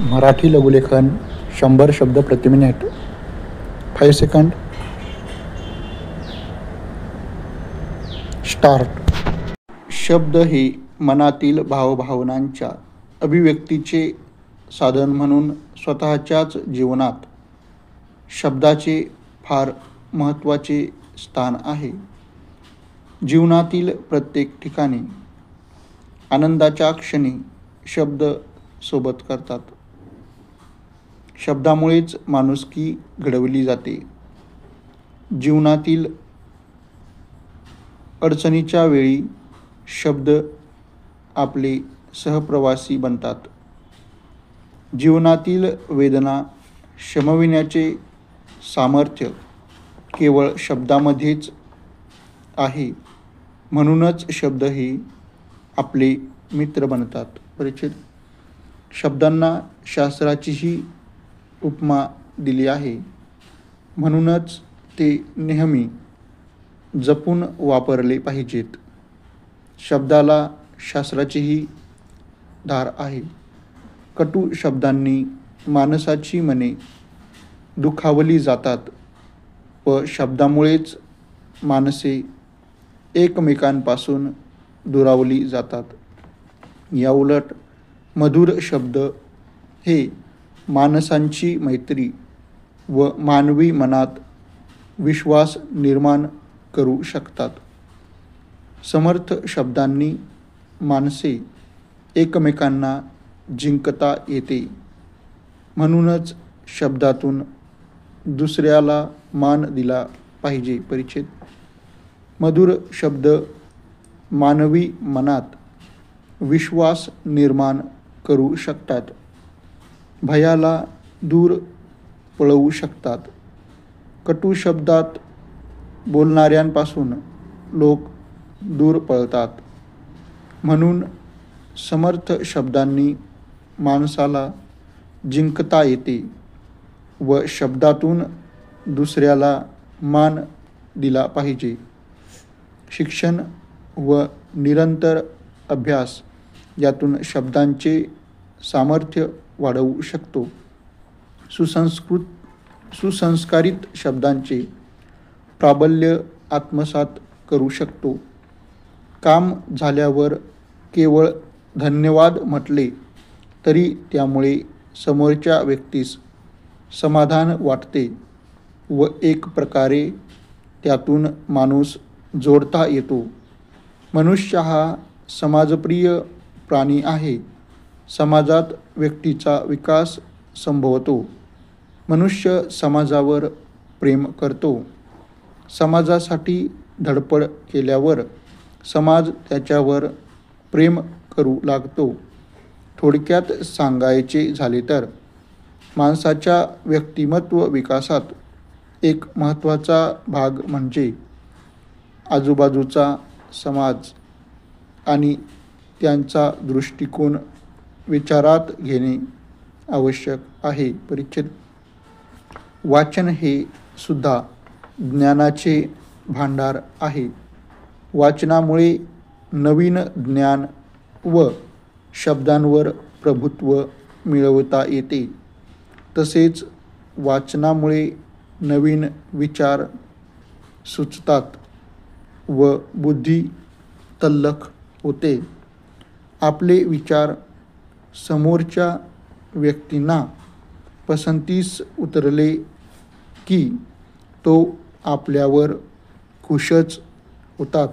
मराठी लघुलेखन 100 शब्द प्रति minute. 5 second. Start. शब्द हे मनातील भावभावनांच्या अभिव्यक्तीचे साधन म्हणून स्वतःच्याच जीवनात शब्दाचे फार महत्त्वाचे स्थान आहे. जीवनातील प्रत्येक ठिकाणी आनंदाच्या क्षणी शब्द सोबत करतात. शब्दामुळेच माणुसकी घडवली जाते. जीवनातील अडचणीच्या वेळी शब्द आपले सहप्रवासी बनतात. जीवनातील वेदना शमविण्याचे सामर्थ्य केवळ शब्दामध्येच आहे. म्हणूनच शब्द हे आपले मित्र बनतात. परिच्छेद. शब्दांना शास्त्राचीही उपमा दिली आहे. म्हणूनच ते नेहमी जपून वापरले पाहिजेत. शब्दाला शास्त्राचीही धार आहे. कटू शब्दांनी माणसाची मने दुखावली जातात व शब्दामुळेच माणसे एकमेकांपासून दुरावली जातात. याउलट मधुर शब्द हे माणसांची मैत्री व मानवी मनात विश्वास निर्माण करू शकतात. समर्थ शब्दांनी माणसे एकमेकांना जिंकता येते. म्हणूनच शब्दातून दुसऱ्याला मान दिला पाहिजे. परिच्छेद. मधुर शब्द मानवी मनात विश्वास निर्माण करू शकतात. भयाला दूर पळवू शकतात. कटू शब्दात बोलणाऱ्यांपासून लोक दूर पळतात. म्हणून समर्थ शब्दांनी माणसाला जिंकता येते व शब्दातून दुसऱ्याला मान दिला पाहिजे. शिक्षण व निरंतर अभ्यास यातून शब्दांचे सामर्थ्य वाढवू शकतो. सुसंस्कारित शब्दांचे प्राबल्य आत्मसात करू शकतो. काम झाल्यावर केवळ धन्यवाद म्हटले तरी त्यामुळे समोरच्या व्यक्तीस समाधान वाटते व एक प्रकारे त्यातून माणूस जोडता येतो. मनुष्य हा समाजप्रिय प्राणी आहे. समाजात व्यक्तीचा विकास संभवतो. मनुष्य समाजावर प्रेम करतो. समाजासाठी धडपड केल्यावर समाज त्याच्यावर प्रेम करू लागतो. थोडक्यात सांगायचे झाले तर माणसाच्या व्यक्तिमत्व विकासात एक महत्त्वाचा भाग म्हणजे आजूबाजूचा समाज आणि त्यांचा दृष्टिकोन विचारात घेणे आवश्यक आहे. परिच्छेद. वाचन हे सुद्धा ज्ञानाचे भांडार आहे. वाचनामुळे नवीन ज्ञान व शब्दांवर प्रभुत्व मिळवता येते. तसेच वाचनामुळे नवीन विचार सुचतात व बुद्धी तल्लख होते. आपले विचार समोरच्या व्यक्तींना पसंतीस उतरले की तो आपल्यावर खुशच होतात.